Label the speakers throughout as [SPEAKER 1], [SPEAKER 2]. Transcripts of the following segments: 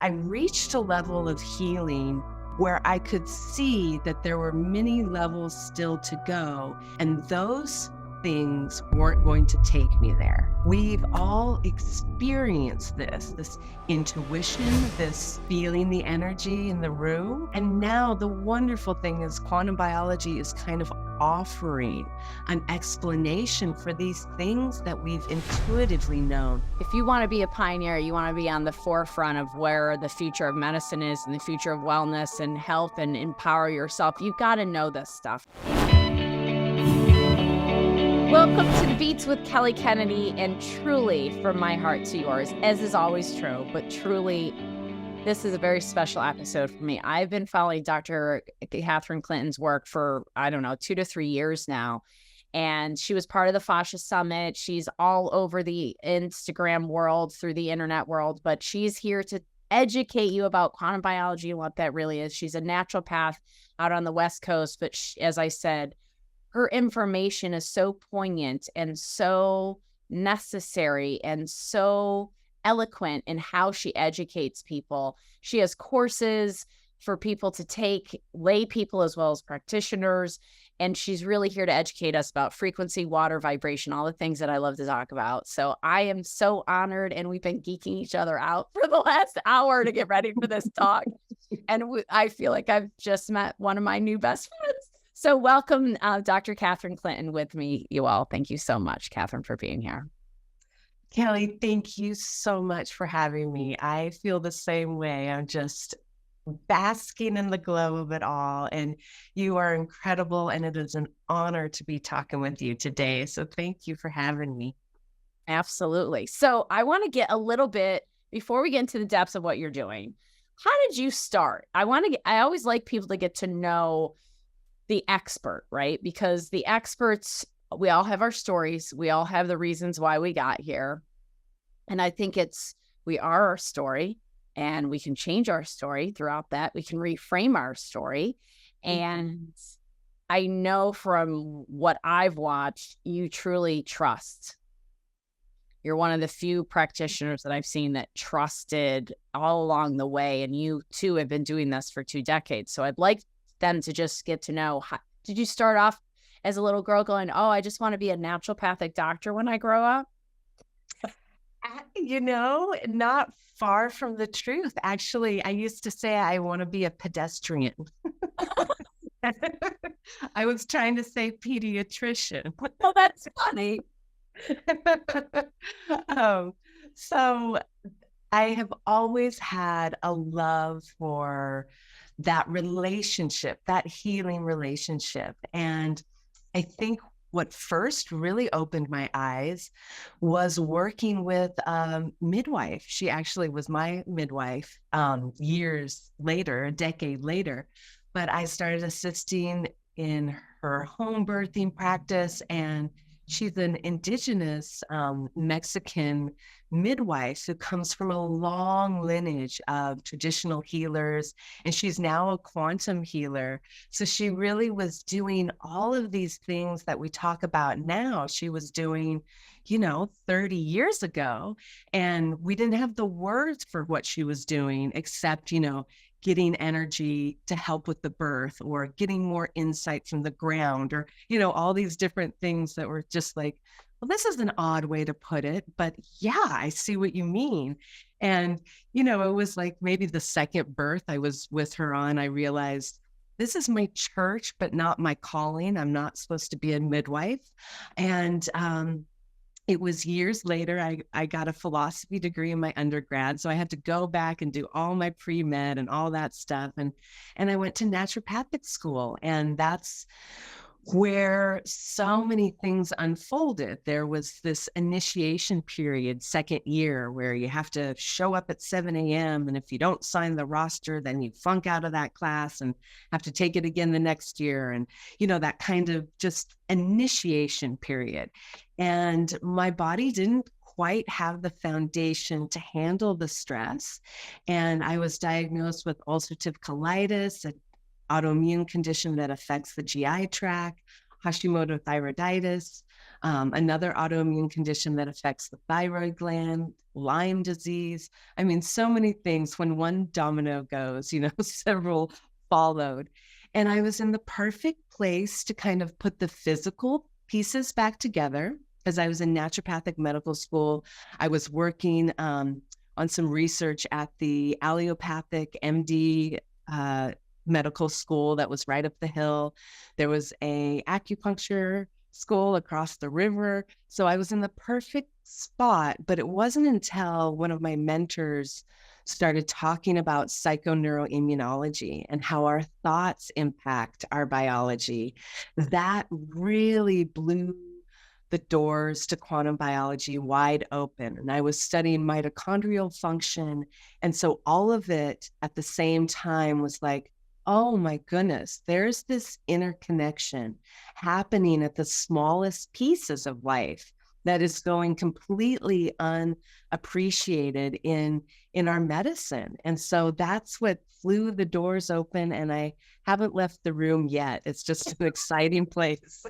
[SPEAKER 1] I reached a level of healing where I could see that there were many levels still to go, and those things weren't going to take me there. We've all experienced this intuition, this feeling the energy in the room. And now the wonderful thing is quantum biology is kind of offering an explanation for these things that we've intuitively known.
[SPEAKER 2] If you want to be a pioneer, you want to be on the forefront of where the future of medicine is and the future of wellness and health and empower yourself, you've got to know this stuff. Welcome to the Beats with Kelly Kennedy, and truly from my heart to yours, as is always true, but truly this is a very special episode for me. I've been following Dr. Catherine Clinton's work for, 2 to 3 years now. And she was part of the Fascia Summit. She's all over the Instagram world, through the internet world, but she's here to educate you about quantum biology and what that really is. She's a naturopath out on the West Coast, but as I said, her information is so poignant and so necessary and so eloquent in how she educates people. She has courses for people to take, lay people as well as practitioners. And she's really here to educate us about frequency, water, vibration, all the things that I love to talk about. So I am so honored, and we've been geeking each other out for the last hour to get ready for this talk. And I feel like I've just met one of my new best friends. So welcome, Dr. Catherine Clinton with me, you all. Thank you so much, Catherine, for being here.
[SPEAKER 1] Kelly, thank you so much for having me. I feel the same way. I'm just basking in the glow of it all. And you are incredible. And it is an honor to be talking with you today. So thank you for having me.
[SPEAKER 2] Absolutely. So I want to get a little bit, before we get into the depths of what you're doing, how did you start? I always like people to get to know the expert, right? Because the experts, we all have our stories. We all have the reasons why we got here. And I think we are our story, and we can change our story throughout that. We can reframe our story. And I know from what I've watched, you truly trust. You're one of the few practitioners that I've seen that trusted all along the way. And you too have been doing this for 2 decades. So I'd like them to just get to know, did you start off as a little girl going, oh, I just want to be a naturopathic doctor when I grow up?
[SPEAKER 1] Not far from the truth. Actually, I used to say I want to be a pedestrian. I was trying to say pediatrician.
[SPEAKER 2] Oh, that's funny.
[SPEAKER 1] So I have always had a love for that relationship, that healing relationship. And I think what first really opened my eyes was working with a midwife. She actually was my midwife years later, a decade later. But I started assisting in her home birthing practice, and she's an indigenous Mexican midwife who comes from a long lineage of traditional healers, and she's now a quantum healer. So she really was doing all of these things that we talk about now. She was doing, 30 years ago, and we didn't have the words for what she was doing except, getting energy to help with the birth, or getting more insight from the ground, or, all these different things that were just like, well, this is an odd way to put it, but yeah, I see what you mean. And, it was like maybe the second birth I was with her on, I realized this is my church, but not my calling. I'm not supposed to be a midwife. And, it was years later, I got a philosophy degree in my undergrad. So I had to go back and do all my pre-med and all that stuff. And I went to naturopathic school, and that's where so many things unfolded. There was this initiation period, second year, where you have to show up at 7 a.m. And if you don't sign the roster, then you flunk out of that class and have to take it again the next year. And, that kind of just initiation period. And my body didn't quite have the foundation to handle the stress. And I was diagnosed with ulcerative colitis, an autoimmune condition that affects the GI tract. Hashimoto thyroiditis, another autoimmune condition that affects the thyroid gland, Lyme disease. I mean, so many things. When one domino goes, several followed. And I was in the perfect place to kind of put the physical pieces back together as I was in naturopathic medical school. I was working on some research at the allopathic MD medical school that was right up the hill. There was a acupuncture school across the river. So I was in the perfect spot, but it wasn't until one of my mentors started talking about psychoneuroimmunology and how our thoughts impact our biology. That really blew the doors to quantum biology wide open. And I was studying mitochondrial function. And so all of it at the same time was like, oh my goodness, there's this interconnection happening at the smallest pieces of life that is going completely unappreciated in our medicine. And so that's what flew the doors open, and I haven't left the room yet. It's just an exciting place.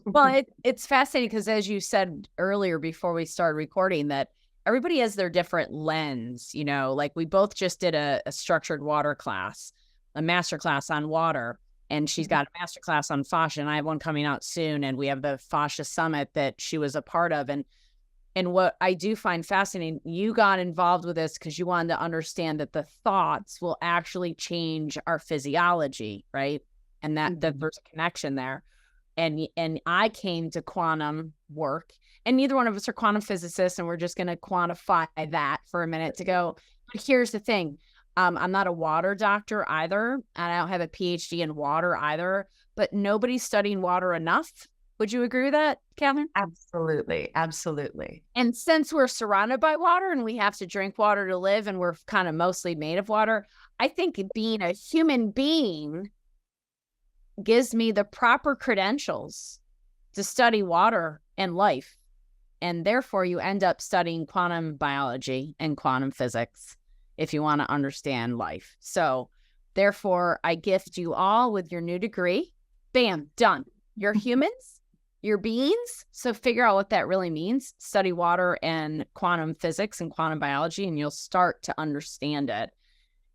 [SPEAKER 2] Well, it's fascinating because, as you said earlier before we started recording, that everybody has their different lens. Like we both just did a structured water class, a master class on water, and she's got a master class on fascia, and I have one coming out soon, and we have the fascia summit that she was a part of. And what I do find fascinating, you got involved with this because you wanted to understand that the thoughts will actually change our physiology, right? And that there's a connection there. And I came to quantum work, and neither one of us are quantum physicists, and we're just going to quantify that for a minute to go. But here's the thing. I'm not a water doctor either, and I don't have a PhD in water either, but nobody's studying water enough. Would you agree with that, Catherine?
[SPEAKER 1] Absolutely. Absolutely.
[SPEAKER 2] And since we're surrounded by water and we have to drink water to live, and we're kind of mostly made of water, I think being a human being gives me the proper credentials to study water and life. And therefore, you end up studying quantum biology and quantum physics if you want to understand life. So therefore, I gift you all with your new degree. Bam, done. You're humans, you're beings. So figure out what that really means. Study water and quantum physics and quantum biology, and you'll start to understand it.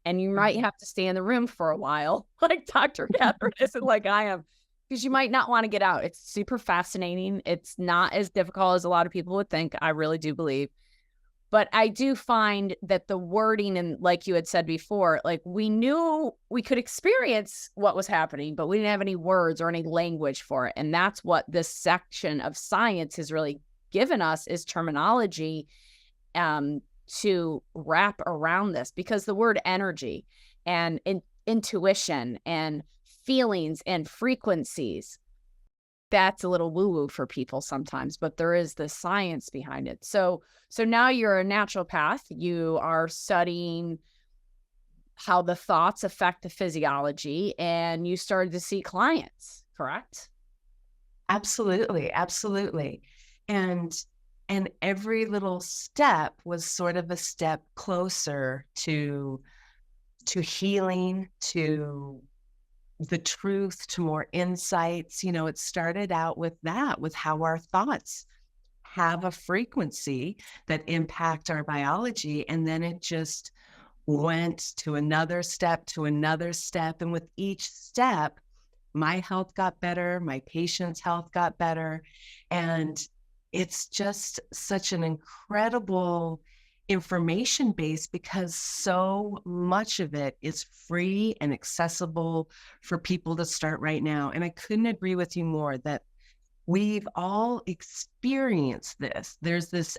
[SPEAKER 2] And you might have to stay in the room for a while, like Dr. Catherine isn't, like I am, because you might not want to get out. It's super fascinating. It's not as difficult as a lot of people would think. I really do believe. But I do find that the wording, and like you had said before, like we knew we could experience what was happening, but we didn't have any words or any language for it. And that's what this section of science has really given us, is terminology to wrap around this, because the word energy and intuition and feelings and frequencies, that's a little woo-woo for people sometimes, but there is the science behind it. So now you're a naturopath. You are studying how the thoughts affect the physiology, and you started to see clients, correct?
[SPEAKER 1] Absolutely. Absolutely. And every little step was sort of a step closer to healing, to the truth, to more insights. It started out with how our thoughts have a frequency that impact our biology. And then it just went to another step, to another step. And with each step, my health got better, my patient's health got better. And it's just such an incredible information base, because so much of it is free and accessible for people to start right now. And I couldn't agree with you more that we've all experienced this. There's this,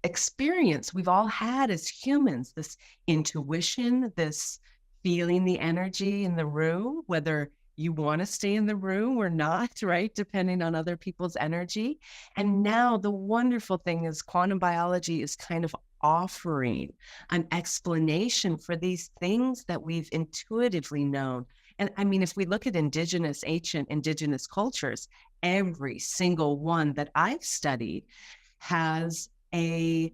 [SPEAKER 1] experience we've all had as humans, this intuition, this feeling the energy in the room, whether you want to stay in the room or not, right? Depending on other people's energy. And now the wonderful thing is quantum biology is kind of offering an explanation for these things that we've intuitively known. And I mean, if we look at ancient indigenous cultures, every single one that I've studied has a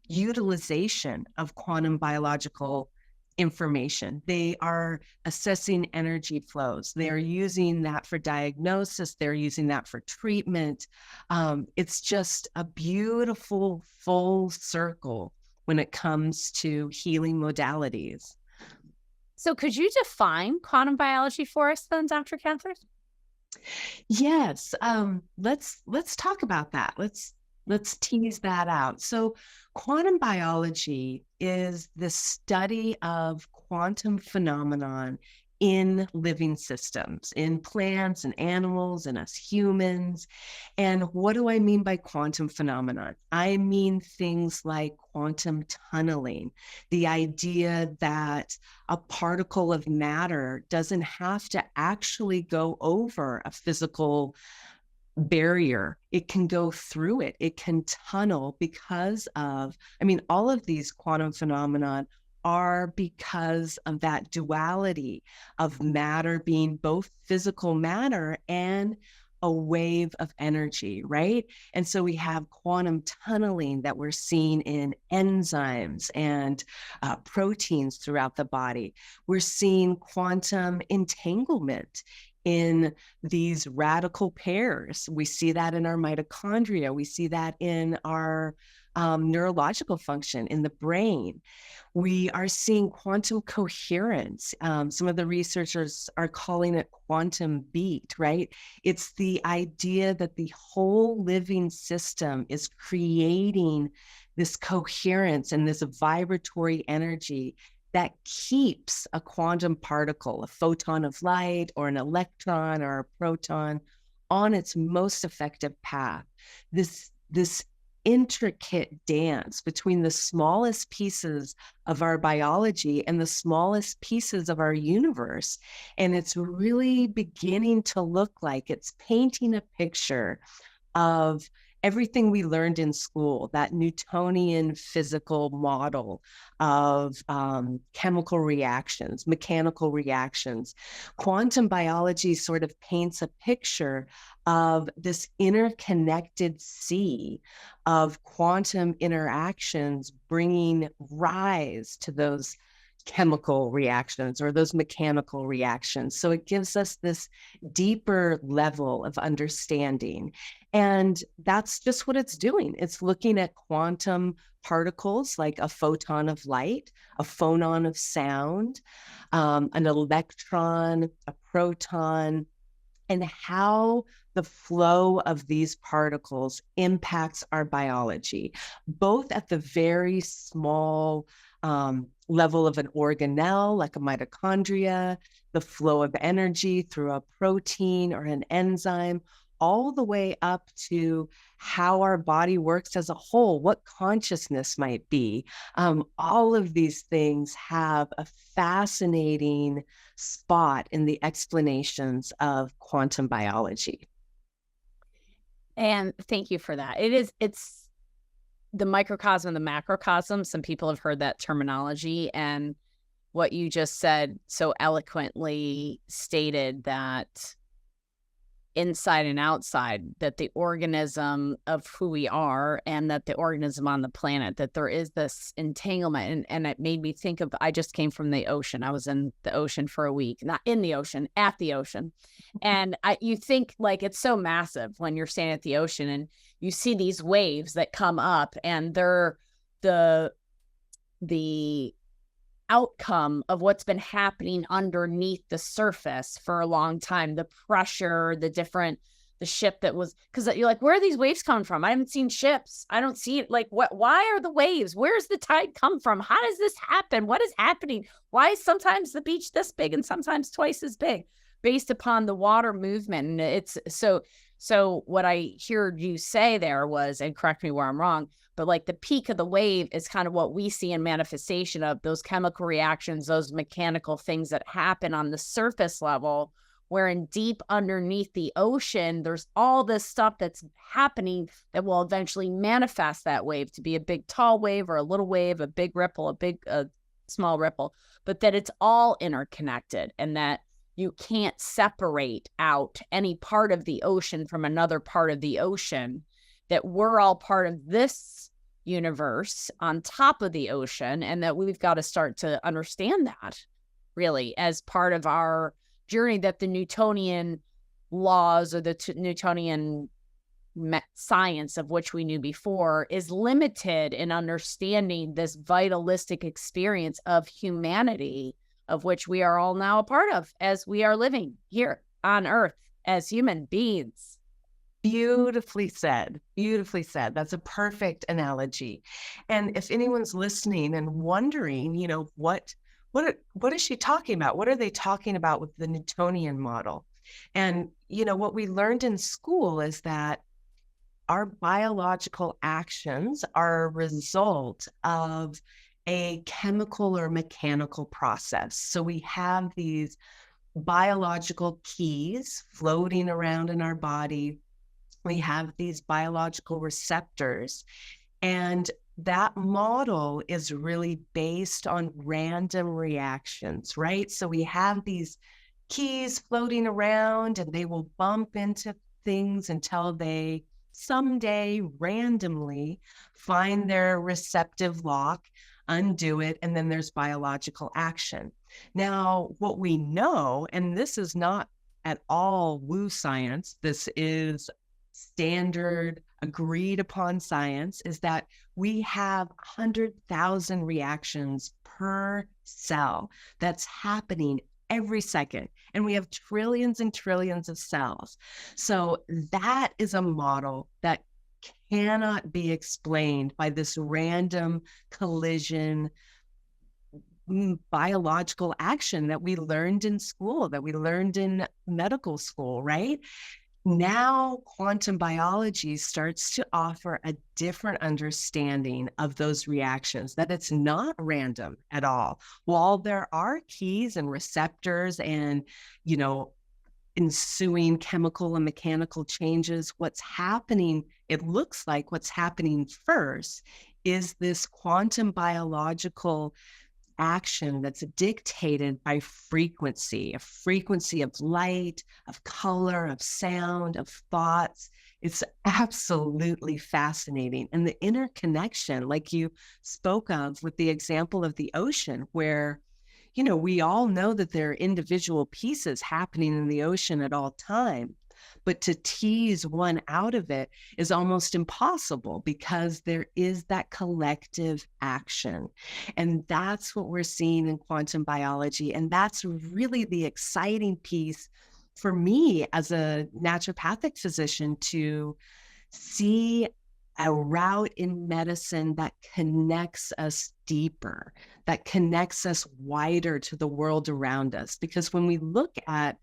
[SPEAKER 1] utilization of quantum biological information. They are assessing energy flows. They are using that for diagnosis. They're using that for treatment. It's just a beautiful full circle when it comes to healing modalities.
[SPEAKER 2] So could you define quantum biology for us then, Dr. Catherine?
[SPEAKER 1] Yes, let's talk about that. Let's tease that out. So, quantum biology is the study of quantum phenomenon in living systems, in plants and animals and us humans. And what do I mean by quantum phenomenon? I mean things like quantum tunneling, the idea that a particle of matter doesn't have to actually go over a physical barrier. It can go through it. It can tunnel because of, I mean, all of these quantum phenomenon are because of that duality of matter being both physical matter and a wave of energy, right? And so we have quantum tunneling that we're seeing in enzymes and proteins throughout the body. We're seeing quantum entanglement in these radical pairs. We see that in our mitochondria. We see that in our neurological function in the brain. We are seeing quantum coherence. Some of the researchers are calling it quantum beat, right? It's the idea that the whole living system is creating this coherence and this vibratory energy that keeps a quantum particle, a photon of light or an electron or a proton on its most effective path. This intricate dance between the smallest pieces of our biology and the smallest pieces of our universe. And it's really beginning to look like it's painting a picture of everything we learned in school, that Newtonian physical model of chemical reactions, mechanical reactions. Quantum biology sort of paints a picture of this interconnected sea of quantum interactions bringing rise to those chemical reactions or those mechanical reactions. So it gives us this deeper level of understanding. And that's just what it's doing. It's looking at quantum particles like a photon of light, a phonon of sound, an electron, a proton, and how the flow of these particles impacts our biology, both at the very small level of an organelle, like a mitochondria, the flow of energy through a protein or an enzyme, all the way up to how our body works as a whole, what consciousness might be. All of these things have a fascinating spot in the explanations of quantum biology.
[SPEAKER 2] And thank you for that. It's the microcosm and the macrocosm. Some people have heard that terminology, and what you just said so eloquently stated that inside and outside, that the organism of who we are and that the organism on the planet, that there is this entanglement. And it made me think of, I just came from the ocean. I was in the ocean for a week, not in the ocean, at the ocean. And you think like it's so massive when you're standing at the ocean and you see these waves that come up, and they're the outcome of what's been happening underneath the surface for a long time. The pressure, the ship that was, because you're like, where are these waves coming from? I haven't seen ships. I don't see it. Like, why are the waves? Where's the tide come from? How does this happen? What is happening? Why is sometimes the beach this big and sometimes twice as big based upon the water movement? And it's so what I heard you say there was, and correct me where I'm wrong, but like the peak of the wave is kind of what we see in manifestation of those chemical reactions, those mechanical things that happen on the surface level, where in deep underneath the ocean, there's all this stuff that's happening that will eventually manifest that wave to be a big tall wave or a little wave, a big ripple, a small ripple, but that it's all interconnected and that you can't separate out any part of the ocean from another part of the ocean, that we're all part of this universe on top of the ocean, and that we've got to start to understand that really as part of our journey, that the Newtonian laws or the Newtonian science of which we knew before is limited in understanding this vitalistic experience of humanity, of which we are all now a part of as we are living here on Earth as human beings.
[SPEAKER 1] Beautifully said. Beautifully said. That's a perfect analogy. And if anyone's listening and wondering, what is she talking about? What are they talking about with the Newtonian model? And, what we learned in school is that our biological actions are a result of a chemical or mechanical process. So we have these biological keys floating around in our body. We have these biological receptors, and that model is really based on random reactions, right? So we have these keys floating around, and they will bump into things until they someday randomly find their receptive lock, undo it, and then there's biological action. Now, what we know, and this is not at all woo science, this is standard agreed upon science, is that we have 100,000 reactions per cell that's happening every second. And we have trillions and trillions of cells. So that is a model that cannot be explained by this random collision biological action that we learned in school, that we learned in medical school, right? Now, quantum biology starts to offer a different understanding of those reactions, that it's not random at all. While there are keys and receptors and, ensuing chemical and mechanical changes, what's happening, it looks like what's happening first is this quantum biological action that's dictated by frequency, a frequency of light, of color, of sound, of thoughts. It's absolutely fascinating. And the interconnection, like you spoke of with the example of the ocean, where, we all know that there are individual pieces happening in the ocean at all time. But to tease one out of it is almost impossible because there is that collective action. And that's what we're seeing in quantum biology. And that's really the exciting piece for me as a naturopathic physician, to see a route in medicine that connects us deeper, that connects us wider to the world around us. Because when we look at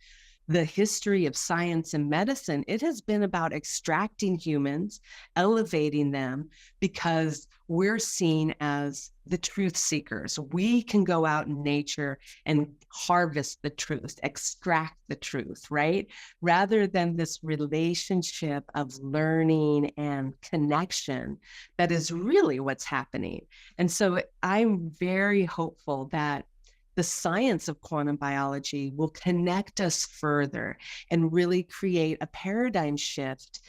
[SPEAKER 1] the history of science and medicine, it has been about extracting humans, elevating them, because we're seen as the truth seekers. We can go out in nature and harvest the truth, extract the truth, right? Rather than this relationship of learning and connection that is really what's happening. And so I'm very hopeful that the science of quantum biology will connect us further and really create a paradigm shift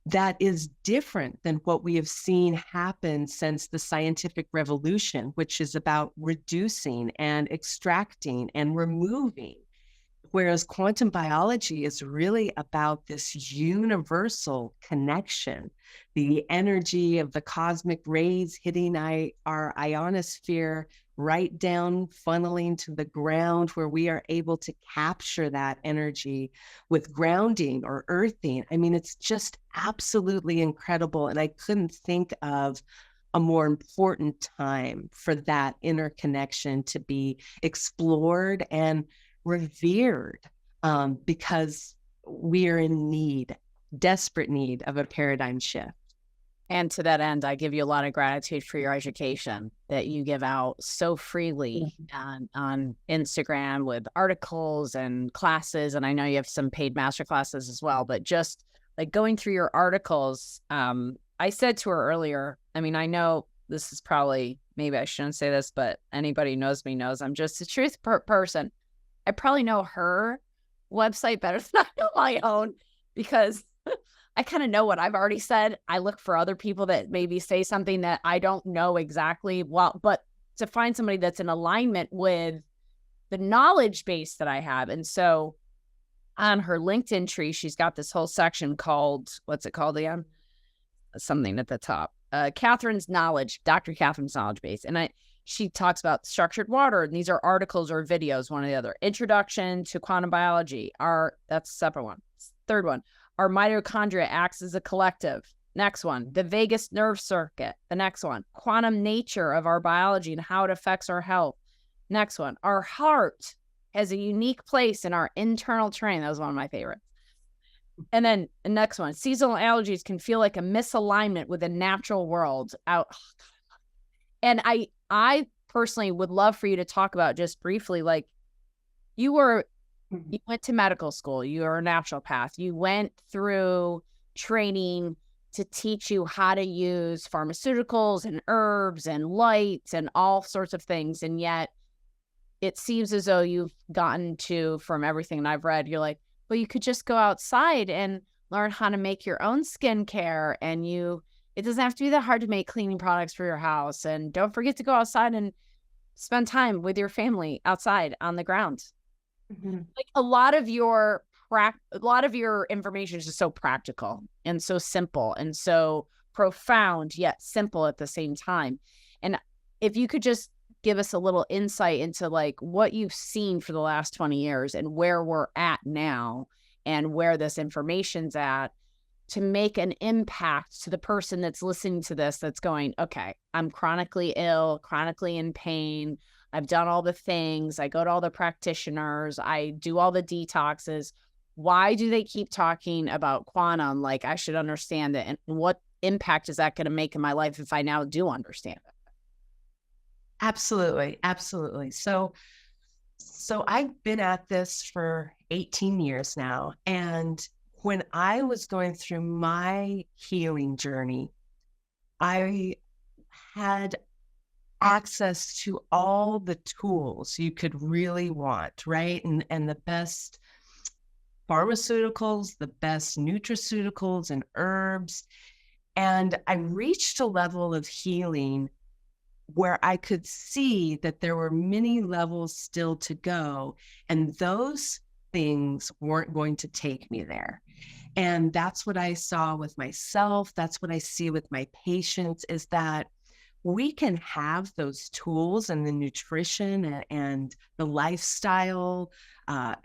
[SPEAKER 1] that is different than what we have seen happen since the scientific revolution, which is about reducing and extracting and removing. Whereas quantum biology is really about this universal connection, the energy of the cosmic rays hitting our ionosphere, right down, funneling to the ground, where we are able to capture that energy with grounding or earthing. I mean, it's just absolutely incredible. And I couldn't think of a more important time for that interconnection to be explored and revered, because we are in need, desperate need of a paradigm shift.
[SPEAKER 2] And to that end, I give you a lot of gratitude for your education that you give out so freely on Instagram with articles and classes. And I know you have some paid master classes as well, but just like going through your articles, I said to her earlier, I mean, I know this is probably, maybe I shouldn't say this, but anybody who knows me knows I'm just a truth person. I probably know her website better than I know my own, because I kind of know what I've already said. I look for other people that maybe say something that I don't know exactly well, but to find somebody that's in alignment with the knowledge base that I have. And so on her LinkedIn tree, she's got this whole section called, what's it called again? Something at the top. Catherine's knowledge, Dr. Catherine's knowledge base. And she talks about structured water. And these are articles or videos, one or the other. Introduction to quantum biology. That's the separate one. Third one, our mitochondria acts as a collective. Next one, the vagus nerve circuit. The next one, quantum nature of our biology and how it affects our health. Next one, our heart has a unique place in our internal terrain. That was one of my favorites. And then the next one, seasonal allergies can feel like a misalignment with the natural world out. And I personally would love for you to talk about just briefly, like you went to medical school, you are a naturopath, you went through training to teach you how to use pharmaceuticals and herbs and lights and all sorts of things. And yet it seems as though you've gotten to, from everything that I've read, you're like, well, you could just go outside and learn how to make your own skincare. And it doesn't have to be that hard to make cleaning products for your house. And don't forget to go outside and spend time with your family outside on the ground.
[SPEAKER 1] Mm-hmm.
[SPEAKER 2] Like a lot of your information is just so practical and so simple and so profound, yet simple at the same time. And if you could just give us a little insight into like what you've seen for the last 20 years and where we're at now and where this information's at to make an impact to the person that's listening to this, that's going, okay, I'm chronically ill, chronically in pain. I've done all the things. I go to all the practitioners. I do all the detoxes. Why do they keep talking about quantum? Like I should understand it. And what impact is that going to make in my life if I now do understand it?
[SPEAKER 1] Absolutely. Absolutely. So I've been at this for 18 years now. And when I was going through my healing journey, I had access to all the tools you could really want, right? And the best pharmaceuticals, the best nutraceuticals and herbs. And I reached a level of healing where I could see that there were many levels still to go, and those things weren't going to take me there. And that's what I saw with myself. That's what I see with my patients, is that we can have those tools and the nutrition and the lifestyle,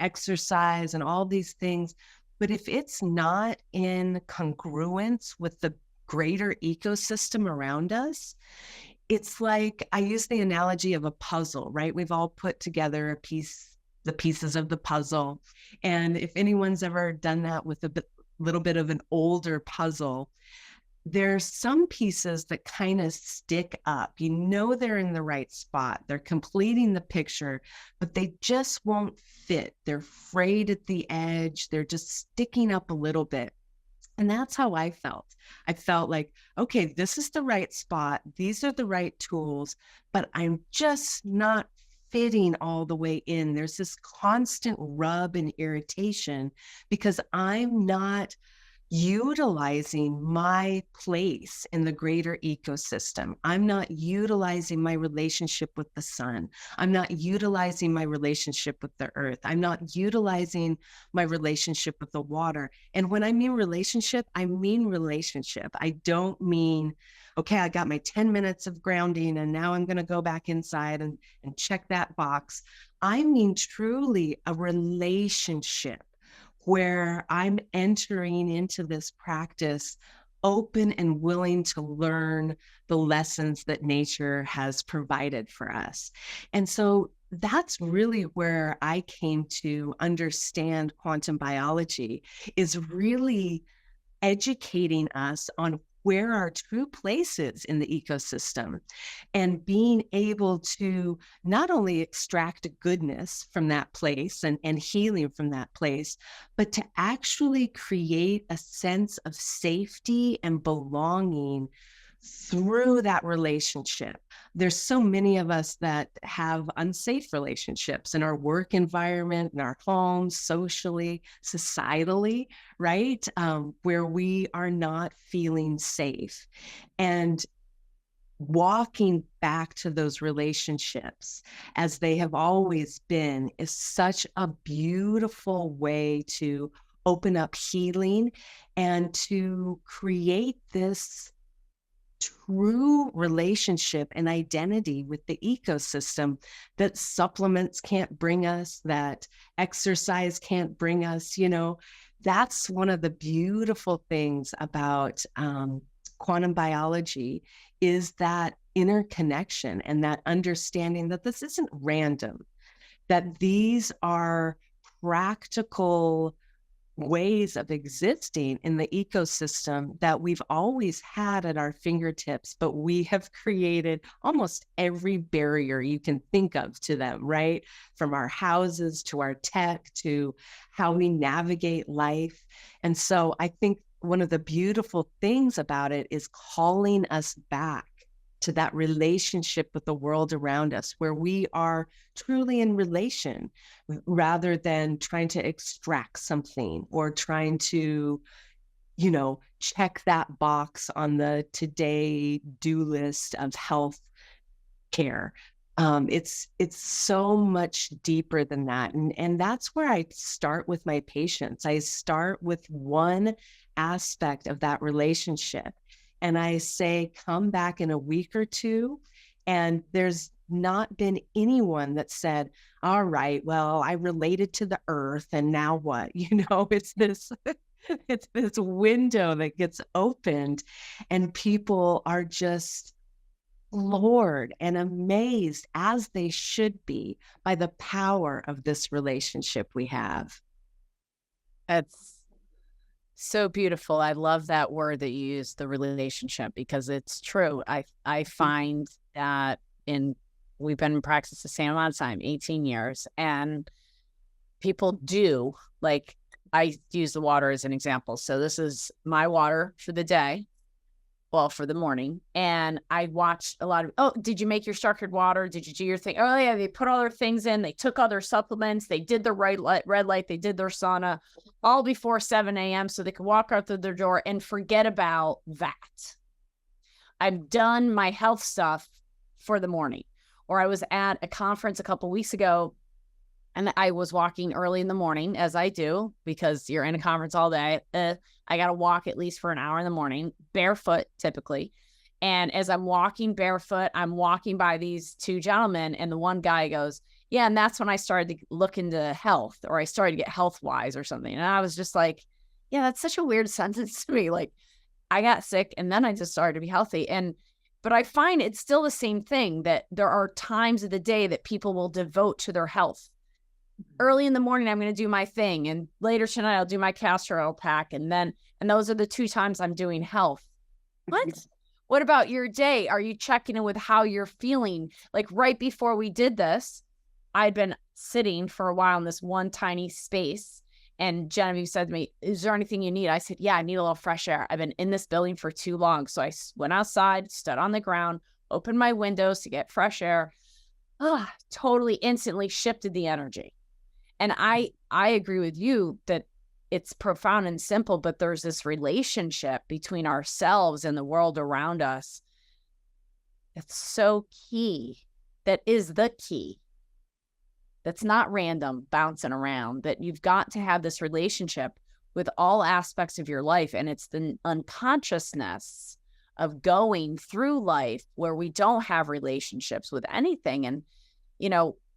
[SPEAKER 1] exercise, and all these things. But if it's not in congruence with the greater ecosystem around us, it's like, I use the analogy of a puzzle, right? We've all put together the pieces of the puzzle. And if anyone's ever done that with little bit of an older puzzle, there's some pieces that kind of stick up. You know they're in the right spot. They're completing the picture, but they just won't fit. They're frayed at the edge. They're just sticking up a little bit. And that's how I felt. I felt like, okay, this is the right spot. These are the right tools, but I'm just not fitting all the way in. There's this constant rub and irritation because I'm not utilizing my place in the greater ecosystem. I'm not utilizing my relationship with the sun. I'm not utilizing my relationship with the earth. I'm not utilizing my relationship with the water. And when I mean relationship, I mean relationship. I don't mean, okay, I got my 10 minutes of grounding and now I'm going to go back inside and check that box. I mean truly a relationship where I'm entering into this practice open and willing to learn the lessons that nature has provided for us. And so that's really where I came to understand quantum biology, is really educating us on where our true place is in the ecosystem and being able to not only extract goodness from that place and healing from that place, but to actually create a sense of safety and belonging through that relationship. There's so many of us that have unsafe relationships in our work environment, in our homes, socially, societally, right? Where we are not feeling safe. And walking back to those relationships as they have always been is such a beautiful way to open up healing and to create this true relationship and identity with the ecosystem that supplements can't bring us, that exercise can't bring us. That's one of the beautiful things about quantum biology, is that interconnection and that understanding that this isn't random, that these are practical ways of existing in the ecosystem that we've always had at our fingertips, but we have created almost every barrier you can think of to them, right? From our houses to our tech to how we navigate life. And so I think one of the beautiful things about it is calling us back to that relationship with the world around us, where we are truly in relation rather than trying to extract something or trying to, check that box on the today do list of health care. It's so much deeper than that. And that's where I start with my patients. I start with one aspect of that relationship. And I say, come back in a week or two. And there's not been anyone that said, all right, well, I related to the earth and now what? It's this it's this window that gets opened and people are just floored and amazed, as they should be, by the power of this relationship we have.
[SPEAKER 2] That's so beautiful. I love that word that you use, the relationship, because it's true. I find that we've been in practice the same amount of time, 18 years, and people do, like, I use the water as an example. So this is my water for the day. Well, for the morning. And I watched a lot of, oh, did you make your structured water? Did you do your thing? Oh yeah, they put all their things in. They took all their supplements. They did the red light. They did their sauna all before 7 a.m. so they could walk out through their door and forget about that. I've done my health stuff for the morning. Or I was at a conference a couple weeks ago and I was walking early in the morning, as I do, because you're in a conference all day. I got to walk at least for an hour in the morning, barefoot typically. And as I'm walking barefoot, I'm walking by these two gentlemen, and the one guy goes, yeah, and that's when I started to look into health, or I started to get health wise or something. And I was just like, yeah, that's such a weird sentence to me. Like, I got sick and then I just started to be healthy. But I find it's still the same thing, that there are times of the day that people will devote to their health. Early in the morning, I'm going to do my thing. And later tonight, I'll do my castor oil pack. And those are the 2 times I'm doing health. What about your day? Are you checking in with how you're feeling? Like right before we did this, I'd been sitting for a while in this one tiny space. And Genevieve said to me, is there anything you need? I said, yeah, I need a little fresh air. I've been in this building for too long. So I went outside, stood on the ground, opened my windows to get fresh air. Totally instantly shifted the energy. And I agree with you that it's profound and simple, but there's this relationship between ourselves and the world around us that's so key, that is the key. That's not random bouncing around, that you've got to have this relationship with all aspects of your life. And it's the unconsciousness of going through life where we don't have relationships with anything. And,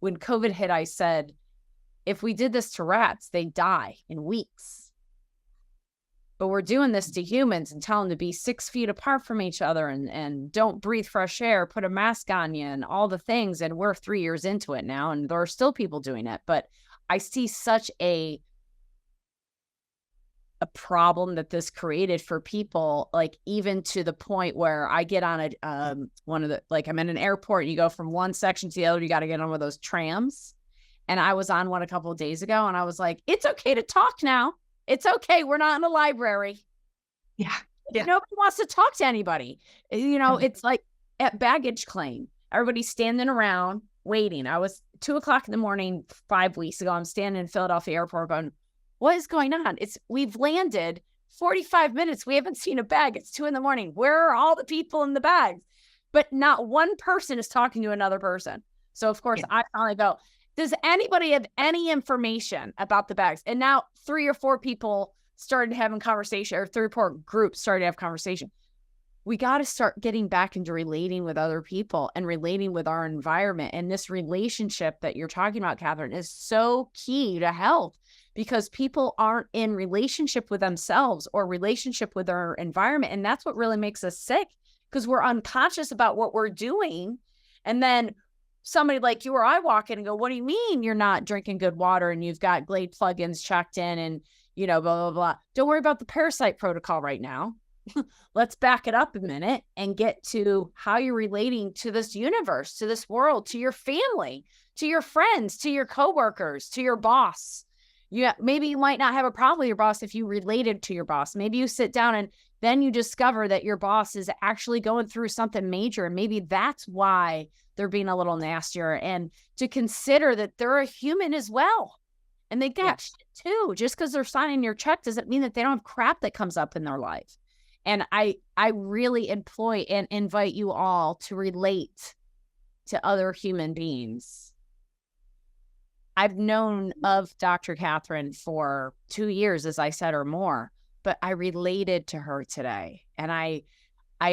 [SPEAKER 2] when COVID hit, I said, if we did this to rats, they'd die in weeks. But we're doing this to humans and telling them to be 6 feet apart from each other and don't breathe fresh air, put a mask on you and all the things. And we're 3 years into it now, and there are still people doing it. But I see such a problem that this created for people, like even to the point where I get on I'm in an airport, and you go from one section to the other, you got to get on one of those trams. And I was on one a couple of days ago, and I was like, it's okay to talk now. It's okay. We're not in a library.
[SPEAKER 1] Yeah. Yeah.
[SPEAKER 2] Nobody wants to talk to anybody. It's like at baggage claim, everybody's standing around waiting. I was 2 o'clock in the morning 5 weeks ago. I'm standing in Philadelphia airport going, what is going on? We've landed 45 minutes. We haven't seen a bag. It's 2 a.m. Where are all the people in the bags? But not one person is talking to another person. So of course
[SPEAKER 1] Yeah.
[SPEAKER 2] I finally go, does anybody have any information about the bags? And now 3 or 4 people started having conversation, or 3 or 4 groups started to have conversation. We got to start getting back into relating with other people and relating with our environment. And this relationship that you're talking about, Catherine, is so key to health, because people aren't in relationship with themselves or relationship with our environment. And that's what really makes us sick, because we're unconscious about what we're doing. And then somebody like you or I walk in and go, what do you mean you're not drinking good water and you've got Glade plugins checked in and, blah, blah, blah. Don't worry about the parasite protocol right now. Let's back it up a minute and get to how you're relating to this universe, to this world, to your family, to your friends, to your coworkers, to your boss. Maybe you might not have a problem with your boss if you related to your boss. Maybe you sit down and then you discover that your boss is actually going through something major. And maybe that's why they're being a little nastier, and to consider that they're a human as well. And they got shit too. Just because they're signing your check doesn't mean that they don't have crap that comes up in their life. And I really employ and invite you all to relate to other human beings. I've known of Dr. Catherine for 2 years, as I said, or more, but I related to her today. And I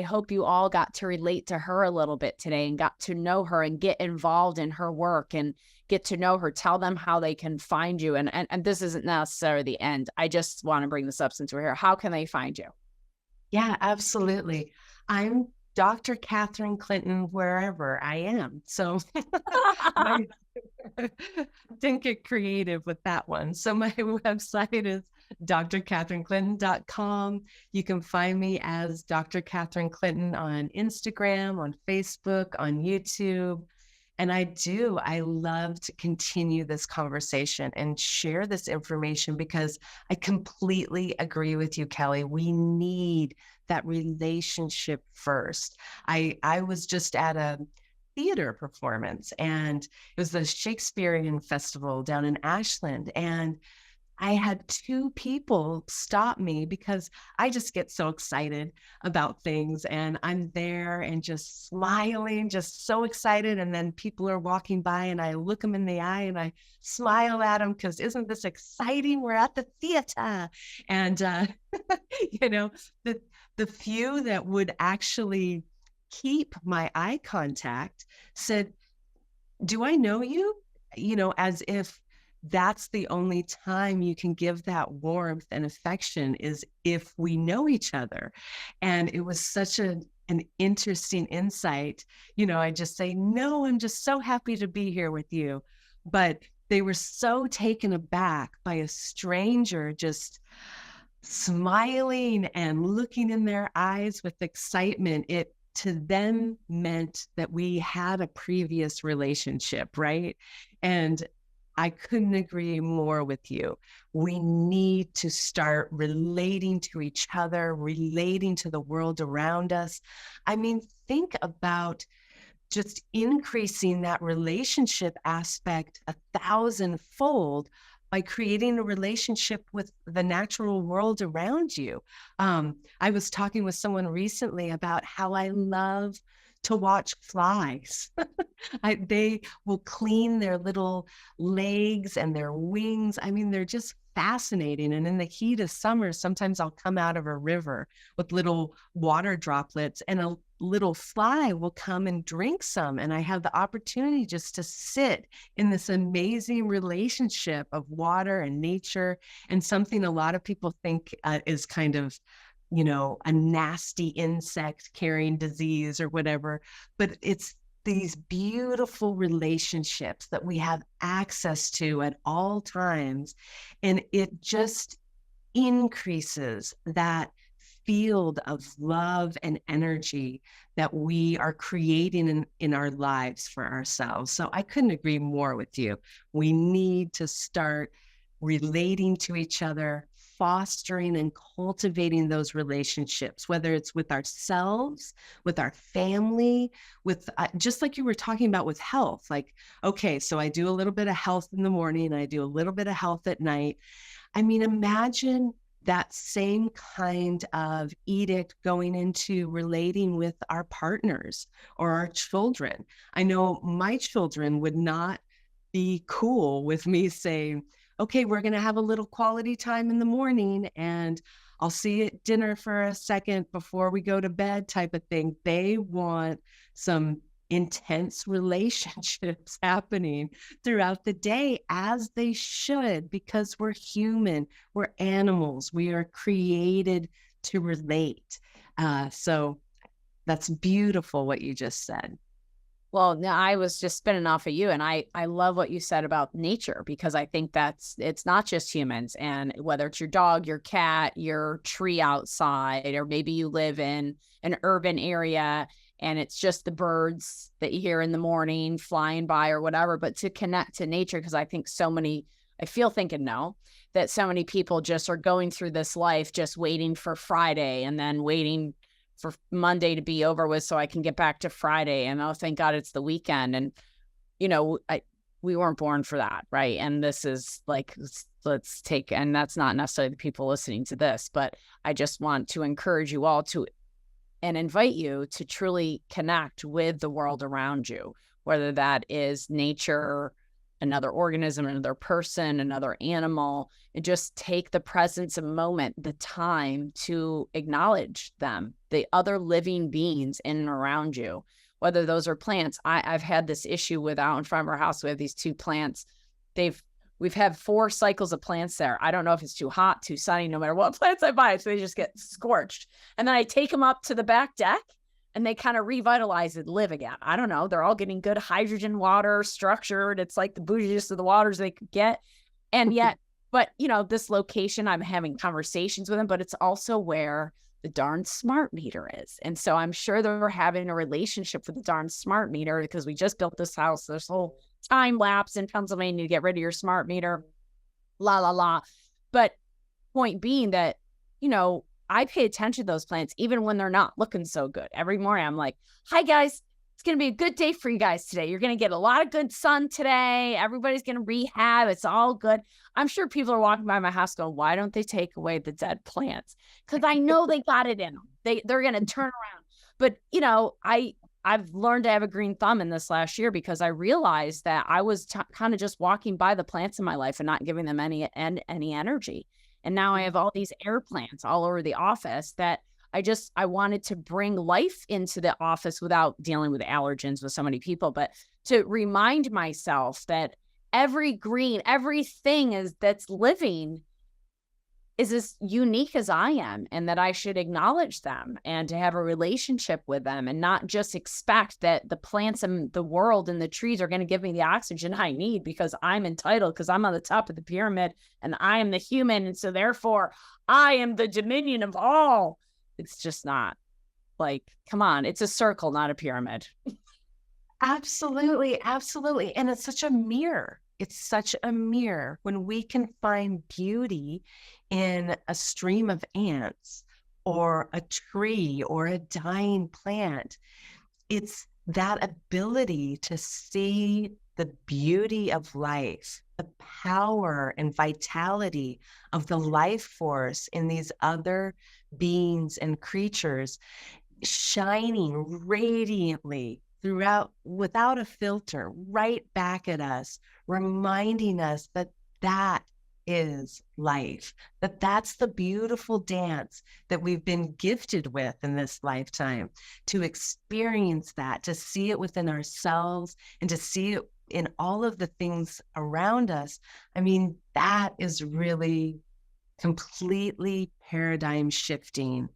[SPEAKER 2] hope you all got to relate to her a little bit today and got to know her and get involved in her work and get to know her. Tell them how they can find you. And this isn't necessarily the end. I just want to bring this up since we're here. How can they find you?
[SPEAKER 1] Yeah, absolutely. I'm Dr. Catherine Clinton wherever I am. So I didn't get creative with that one. So my website is drcatherineclinton.com. You can find me as Dr. Catherine Clinton on Instagram, on Facebook, on YouTube. And I love to continue this conversation and share this information, because I completely agree with you, Kelly. We need that relationship first. I was just at a theater performance, and it was the Shakespearean Festival down in Ashland. And I had 2 people stop me because I just get so excited about things, and I'm there and just smiling, just so excited. And then people are walking by and I look them in the eye and I smile at them because isn't this exciting? We're at the theater. And, you know, the few that would actually keep my eye contact said, do I know you? As if that's the only time you can give that warmth and affection, is if we know each other. And it was such an interesting insight. I just say, no, I'm just so happy to be here with you. But they were so taken aback by a stranger just smiling and looking in their eyes with excitement. It to them meant that we had a previous relationship, right? And I couldn't agree more with you. We need to start relating to each other, relating to the world around us. I mean, think about just increasing that relationship aspect 1,000-fold by creating a relationship with the natural world around you. I was talking with someone recently about how I love to watch flies. They will clean their little legs and their wings. I mean, they're just fascinating. And in the heat of summer, sometimes I'll come out of a river with little water droplets, and a little fly will come and drink some. And I have the opportunity just to sit in this amazing relationship of water and nature, and something a lot of people think is kind of a nasty insect carrying disease or whatever, but it's these beautiful relationships that we have access to at all times. And it just increases that field of love and energy that we are creating in our lives for ourselves. So I couldn't agree more with you. We need to start relating to each other, fostering and cultivating those relationships, whether it's with ourselves, with our family, with just like you were talking about with health. Like, okay, so I do a little bit of health in the morning, I do a little bit of health at night. I mean, imagine that same kind of edict going into relating with our partners or our children. I know my children would not be cool with me saying, okay, we're going to have a little quality time in the morning and I'll see you at dinner for a second before we go to bed type of thing. They want some intense relationships happening throughout the day, as they should, because we're human, we're animals, we are created to relate. So that's beautiful what you just said.
[SPEAKER 2] Well, no, I was just spinning off of you, and I love what you said about nature, because I think it's not just humans, and whether it's your dog, your cat, your tree outside, or maybe you live in an urban area and it's just the birds that you hear in the morning flying by or whatever, but to connect to nature, because I feel thinking no, that so many people just are going through this life just waiting for Friday and then waiting for Monday to be over with so I can get back to Friday. And oh, thank God it's the weekend. And, we weren't born for that. Right. And this is like, let's take, and that's not necessarily the people listening to this, but I just want to encourage you all to, and invite you to truly connect with the world around you, whether that is nature, another organism, another person, another animal, and just take the presence, a moment, the time to acknowledge them, the other living beings in and around you, whether those are plants. I've had this issue with out in front of our house. We have these 2 plants. We've had 4 cycles of plants there. I don't know if it's too hot, too sunny, no matter what plants I buy. So they just get scorched. And then I take them up to the back deck and they kind of revitalize and live again. I don't know. They're all getting good hydrogen water, structured. It's like the bougiest of the waters they could get. And yet, but this location, I'm having conversations with them, but it's also where the darn smart meter is. And so I'm sure they're having a relationship with the darn smart meter, because we just built this house. There's whole time lapse in Pennsylvania to get rid of your smart meter, la, la, la. But point being that, I pay attention to those plants, even when they're not looking so good. Every morning I'm like, hi guys, it's going to be a good day for you guys today. You're going to get a lot of good sun today. Everybody's going to rehab. It's all good. I'm sure people are walking by my house going, why don't they take away the dead plants? Because I know they got it in them. They're going to turn around. But, I've learned to have a green thumb in this last year, because I realized that I was kind of just walking by the plants in my life and not giving them any energy. And now I have all these air plants all over the office that I wanted to bring life into the office without dealing with allergens with so many people, but to remind myself that everything that's living is as unique as I am, and that I should acknowledge them and to have a relationship with them, and not just expect that the plants and the world and the trees are going to give me the oxygen I need because I'm entitled, because I'm on the top of the pyramid and I am the human. And so therefore I am the dominion of all. It's just not. Like, come on, it's a circle, not a pyramid.
[SPEAKER 1] Absolutely, absolutely. And it's such a mirror. It's such a mirror when we can find beauty in a stream of ants or a tree or a dying plant. It's that ability to see the beauty of life, the power and vitality of the life force in these other beings and creatures shining radiantly throughout, without a filter, right back at us, reminding us that that is life, that that's the beautiful dance that we've been gifted with in this lifetime, to experience that, to see it within ourselves and to see it in all of the things around us. I mean, that is really completely paradigm shifting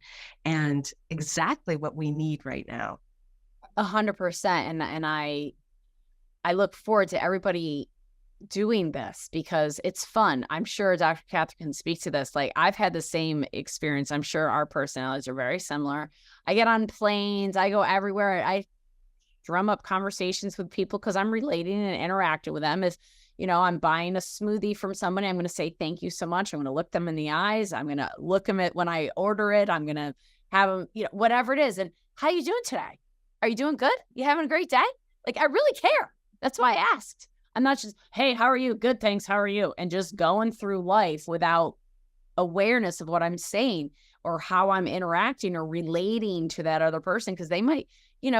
[SPEAKER 1] and exactly what we need right now.
[SPEAKER 2] 100%. And I look forward to everybody doing this, because it's fun. I'm sure Dr. Catherine can speak to this. Like, I've had the same experience. I'm sure our personalities are very similar. I get on planes, I go everywhere. drum up conversations with people because I'm relating and interacting with them. If, I'm buying a smoothie from somebody, I'm going to say, thank you so much. I'm going to look them in the eyes. I'm going to look them at when I order it. I'm going to have them, whatever it is. And how you doing today? Are you doing good? You having a great day? Like, I really care. That's why I asked. I'm not just, hey, how are you? Good, thanks. How are you? And just going through life without awareness of what I'm saying or how I'm interacting or relating to that other person. Because they might,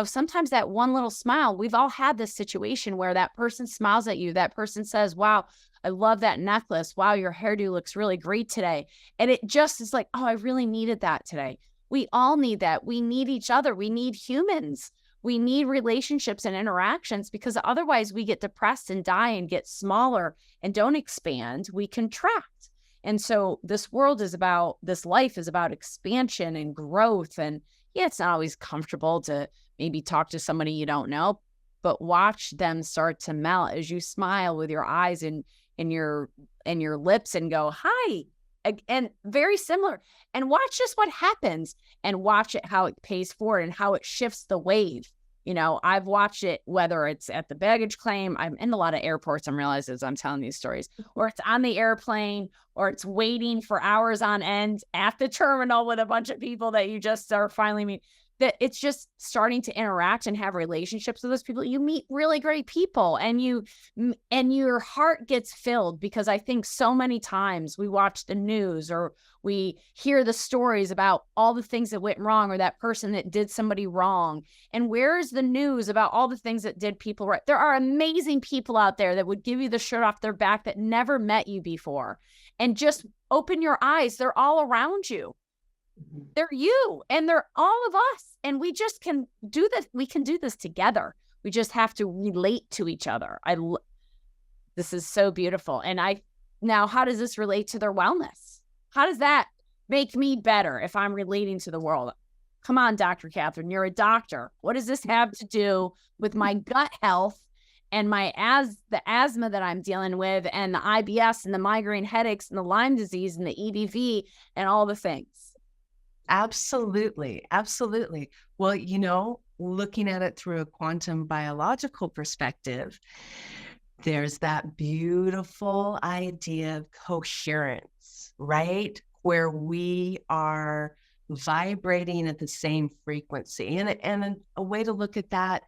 [SPEAKER 2] sometimes that one little smile, we've all had this situation where that person smiles at you. That person says, wow, I love that necklace. Wow, your hairdo looks really great today. And it just is like, oh, I really needed that today. We all need that. We need each other. We need humans. We need relationships and interactions, because otherwise we get depressed and die and get smaller and don't expand. We contract. And so this life is about expansion and growth. And yeah, it's not always comfortable to maybe talk to somebody you don't know, but watch them start to melt as you smile with your eyes and your lips and go, hi. And very similar. And watch just what happens and watch it, how it pays forward and how it shifts the wave. I've watched it, whether it's at the baggage claim, I'm in a lot of airports, I'm realizing as I'm telling these stories, or it's on the airplane, or it's waiting for hours on end at the terminal with a bunch of people that you just are finally meet. That it's just starting to interact and have relationships with those people. You meet really great people and your heart gets filled, because I think so many times we watch the news or we hear the stories about all the things that went wrong or that person that did somebody wrong. And where's the news about all the things that did people right? There are amazing people out there that would give you the shirt off their back that never met you before. And just open your eyes. They're all around you. They're you and they're all of us. And we just can do this. We can do this together. We just have to relate to each other. This is so beautiful. And now, how does this relate to their wellness? How does that make me better if I'm relating to the world? Come on, Dr. Catherine, you're a doctor. What does this have to do with my gut health and the asthma that I'm dealing with, and the IBS and the migraine headaches and the Lyme disease and the EBV and all the things?
[SPEAKER 1] Absolutely. Absolutely. Well, looking at it through a quantum biological perspective, there's that beautiful idea of coherence, right? Where we are vibrating at the same frequency. And a way to look at that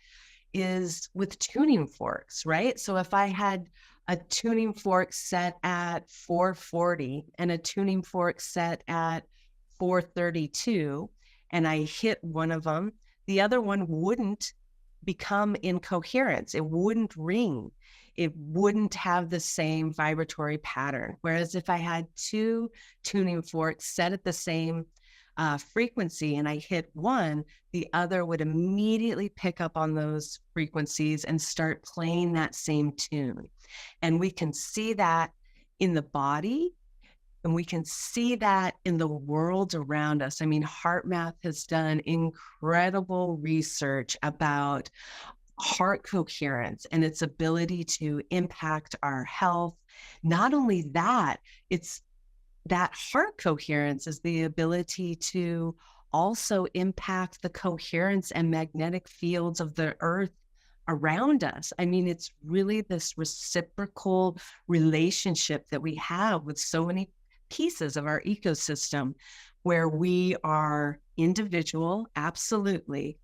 [SPEAKER 1] is with tuning forks, right? So if I had a tuning fork set at 440 and a tuning fork set at 432, and I hit one of them, the other one wouldn't become in coherence. It wouldn't ring. It wouldn't have the same vibratory pattern. Whereas if I had two tuning forks set at the same frequency and I hit one, the other would immediately pick up on those frequencies and start playing that same tune. And we can see that in the body. And we can see that in the world around us. I mean, HeartMath has done incredible research about heart coherence and its ability to impact our health. Not only that, it's that heart coherence is the ability to also impact the coherence and magnetic fields of the earth around us. I mean, it's really this reciprocal relationship that we have with so many pieces of our ecosystem, where we are individual, absolutely,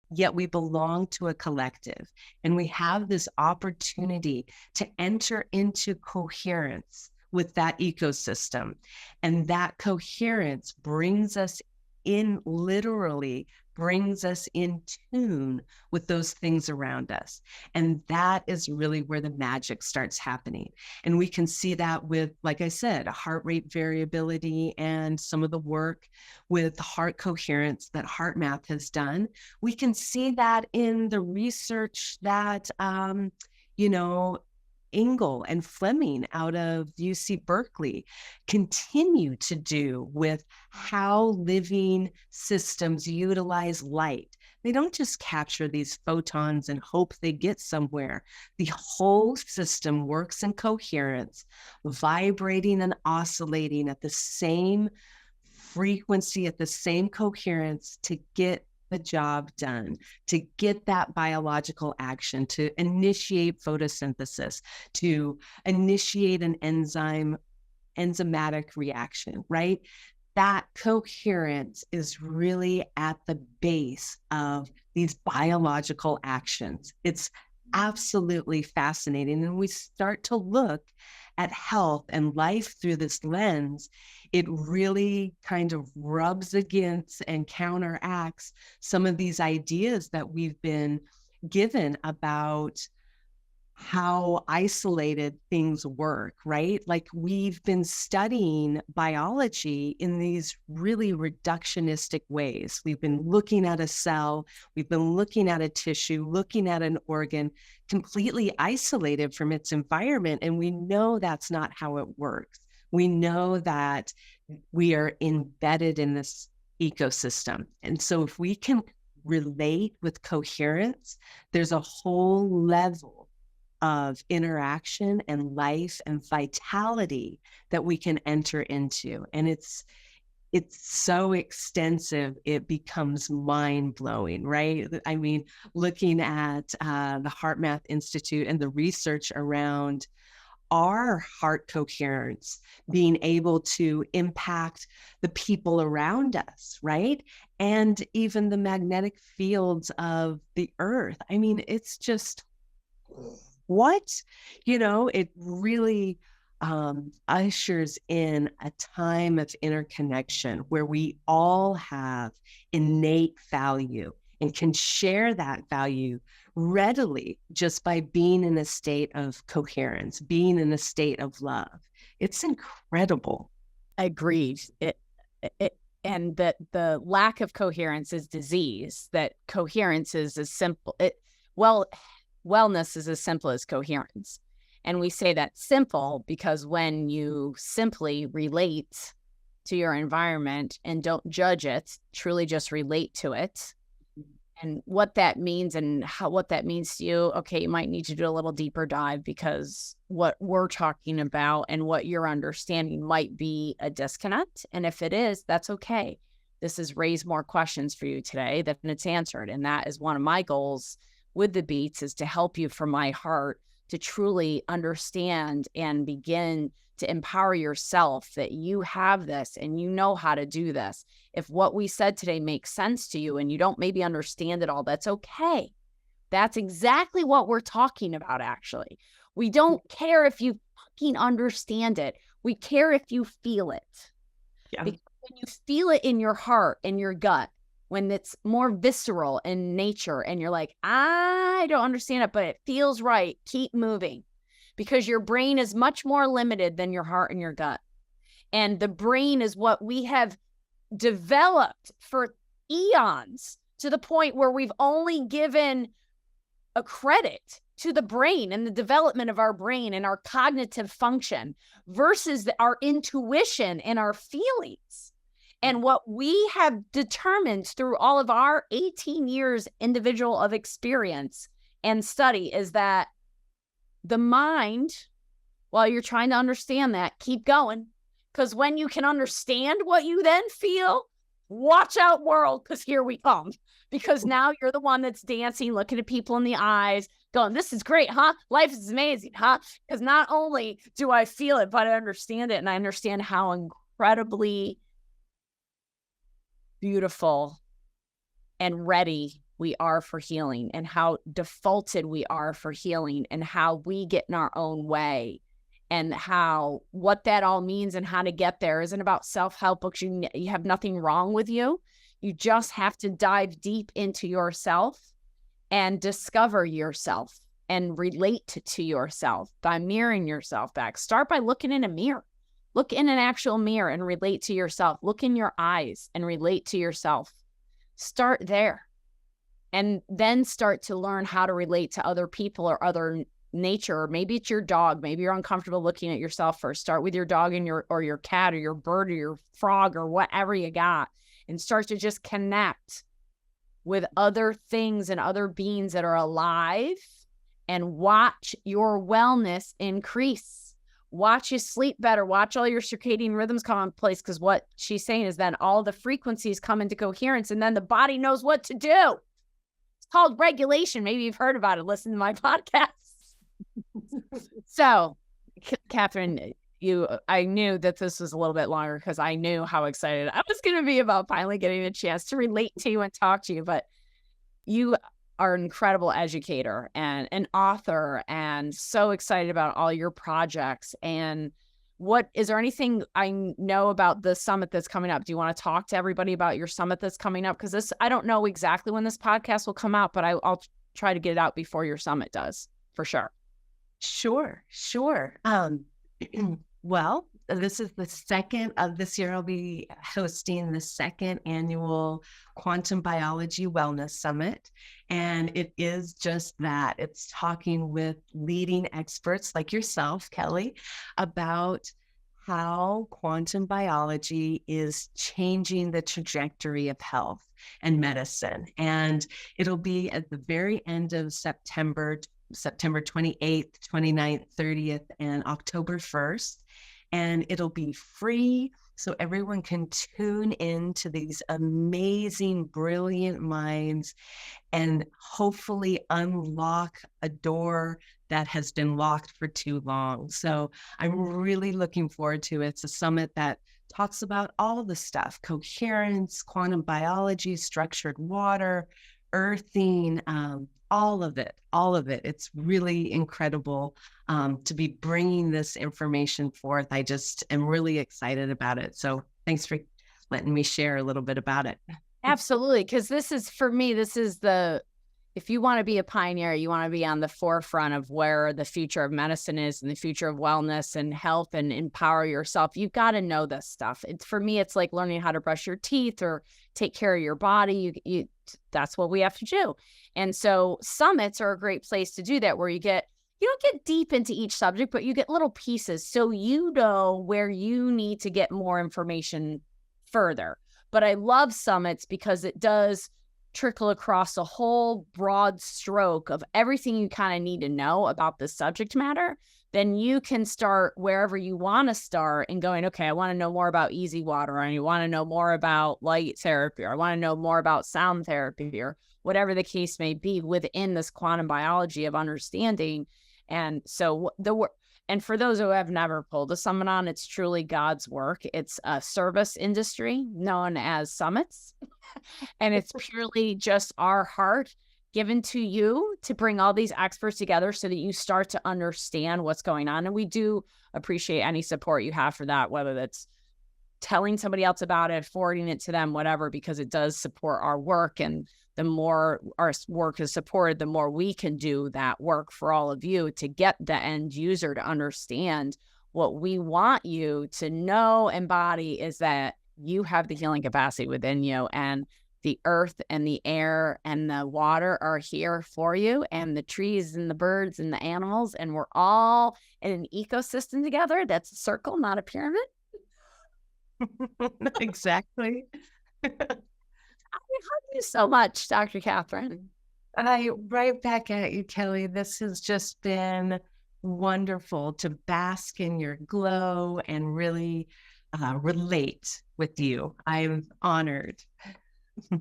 [SPEAKER 1] yet we belong to a collective. And we have this opportunity to enter into coherence with that ecosystem. And that coherence brings us in, literally brings us in tune with those things around us. And that is really where the magic starts happening. And we can see that with, like I said, heart rate variability and some of the work with heart coherence that HeartMath has done. We can see that in the research that, Engel and Fleming out of UC Berkeley continue to do with how living systems utilize light. They don't just capture these photons and hope they get somewhere. The whole system works in coherence, vibrating and oscillating at the same frequency, at the same coherence, to get the job done, to get that biological action, to initiate photosynthesis, to initiate an enzymatic reaction, right? That coherence is really at the base of these biological actions. It's absolutely fascinating. And we start to look at health and life through this lens, it really kind of rubs against and counteracts some of these ideas that we've been given about how isolated things work, right? Like we've been studying biology in these really reductionistic ways. We've been looking at a cell, we've been looking at a tissue, looking at an organ, completely isolated from its environment. And we know that's not how it works. We know that we are embedded in this ecosystem. And so if we can relate with coherence, there's a whole level of interaction and life and vitality that we can enter into. And it's so extensive, it becomes mind-blowing, right? I mean, looking at the HeartMath Institute and the research around our heart coherence, being able to impact the people around us, right? And even the magnetic fields of the earth. I mean, it's just what? It really ushers in a time of interconnection where we all have innate value and can share that value readily just by being in a state of coherence, being in a state of love. It's incredible.
[SPEAKER 2] Agreed. And that the lack of coherence is disease, that coherence is as simple. Wellness is as simple as coherence. And we say that simple because when you simply relate to your environment and don't judge it, truly just relate to it, and what that means and what that means to you, okay, you might need to do a little deeper dive because what we're talking about and what you're understanding might be a disconnect. And if it is, that's okay. This has raised more questions for you today than it's answered. And that is one of my goals with the Beats, is to help you from my heart to truly understand and begin to empower yourself that you have this and you know how to do this. If what we said today makes sense to you and you don't maybe understand it all, that's okay. That's exactly what we're talking about, actually. We don't care if you fucking understand it. We care if you feel it.
[SPEAKER 1] Yeah.
[SPEAKER 2] Because when you feel it in your heart, in your gut, when it's more visceral in nature and you're like, I don't understand it, but it feels right, keep moving. Because your brain is much more limited than your heart and your gut. And the brain is what we have developed for eons, to the point where we've only given a credit to the brain and the development of our brain and our cognitive function versus our intuition and our feelings. And what we have determined through all of our 18 years individual of experience and study is that the mind, while you're trying to understand that, keep going. Because when you can understand what you then feel, watch out, world, because here we come. Because now you're the one that's dancing, looking at people in the eyes, going, this is great, huh? Life is amazing, huh? Because not only do I feel it, but I understand it. And I understand how incredibly beautiful and ready we are for healing, and how defaulted we are for healing, and how we get in our own way, and how what that all means and how to get there isn't about self-help books. You have nothing wrong with you. You just have to dive deep into yourself and discover yourself and relate to yourself by mirroring yourself back. Start by looking in a mirror. Look in an actual mirror and relate to yourself. Look in your eyes and relate to yourself. Start there. And then start to learn how to relate to other people or other nature. Or maybe it's your dog. Maybe you're uncomfortable looking at yourself first. Start with your dog and your cat or your bird or your frog or whatever you got, and start to just connect with other things and other beings that are alive, and watch your wellness increase. watch you sleep better, watch all your circadian rhythms come in place. Because what she's saying is then all the frequencies come into coherence and then the body knows what to do. It's called regulation. Maybe you've heard about it. Listen to my podcast. So, Catherine, I knew that this was a little bit longer because I knew how excited I was going to be about finally getting a chance to relate to you and talk to you. But you are an incredible educator and an author, and so excited about all your projects. And is there anything I know about the summit that's coming up? Do you want to talk to everybody about your summit that's coming up? Because I don't know exactly when this podcast will come out, but I'll try to get it out before your summit does, for sure.
[SPEAKER 1] Sure. Well, this is the second of this year. I'll be hosting the second annual Quantum Biology Wellness Summit. And it is just that. It's talking with leading experts like yourself, Kelly, about how quantum biology is changing the trajectory of health and medicine. And it'll be at the very end of September 28th, 29th, 30th, and October 1st. And it'll be free, so everyone can tune in to these amazing, brilliant minds and hopefully unlock a door that has been locked for too long. So I'm really looking forward to it. It's a summit that talks about all the stuff: coherence, quantum biology, structured water, earthing, all of it. It's really incredible to be bringing this information forth. I just am really excited about it. So thanks for letting me share a little bit about it.
[SPEAKER 2] Absolutely. Because this is, for me, if you want to be a pioneer, you want to be on the forefront of where the future of medicine is and the future of wellness and health and empower yourself. You've got to know this stuff. For me, it's like learning how to brush your teeth or take care of your body. That's what we have to do. And so summits are a great place to do that, where you don't get deep into each subject, but you get little pieces. So you know where you need to get more information further. But I love summits because it does trickle across a whole broad stroke of everything you kind of need to know about the subject matter. Then you can start wherever you want to start and going, okay, I want to know more about easy water, and you want to know more about light therapy, or I want to know more about sound therapy, or whatever the case may be within this quantum biology of understanding. And so and for those who have never pulled a summit on, it's truly God's work. It's a service industry known as summits. And it's purely just our heart given to you to bring all these experts together so that you start to understand what's going on. And we do appreciate any support you have for that, whether that's telling somebody else about it, forwarding it to them, whatever, because it does support our work. And the more our work is supported, the more we can do that work for all of you to get the end user to understand what we want you to know. Embody is that you have the healing capacity within you, and the earth and the air and the water are here for you, and the trees and the birds and the animals, and we're all in an ecosystem together. That's a circle, not a pyramid.
[SPEAKER 1] Exactly.
[SPEAKER 2] I love you so much, Dr. Catherine.
[SPEAKER 1] Right back at you, Kelly. This has just been wonderful to bask in your glow and really relate with you. I'm honored.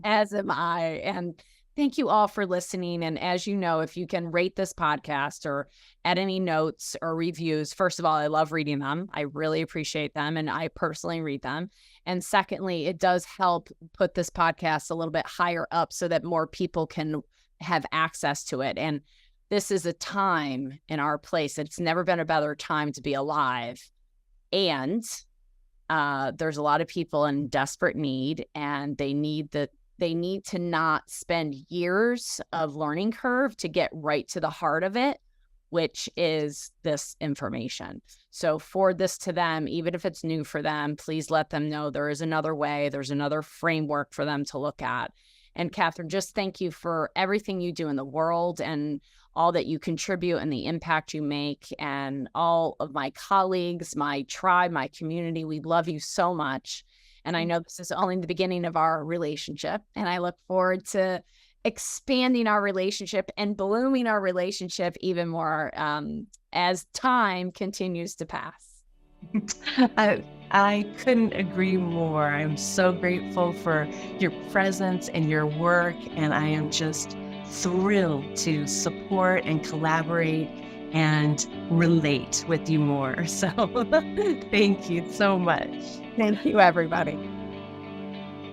[SPEAKER 2] As am I. And thank you all for listening. And as you know, if you can rate this podcast or add any notes or reviews, first of all, I love reading them. I really appreciate them, and I personally read them. And secondly, it does help put this podcast a little bit higher up so that more people can have access to it. And this is a time in our place. It's never been a better time to be alive. And there's a lot of people in desperate need, and they need to not spend years of learning curve to get right to the heart of it, which is this information. So forward this to them, even if it's new for them. Please let them know there is another way. There's another framework for them to look at. And Catherine, just thank you for everything you do in the world and all that you contribute and the impact you make. And all of my colleagues, my tribe, my community, we love you so much. And I know this is only the beginning of our relationship, and I look forward to expanding our relationship and blooming our relationship even more as time continues to pass.
[SPEAKER 1] I couldn't agree more. I'm so grateful for your presence and your work, and I am just thrilled to support and collaborate and relate with you more. So thank you so much.
[SPEAKER 2] Thank you, everybody.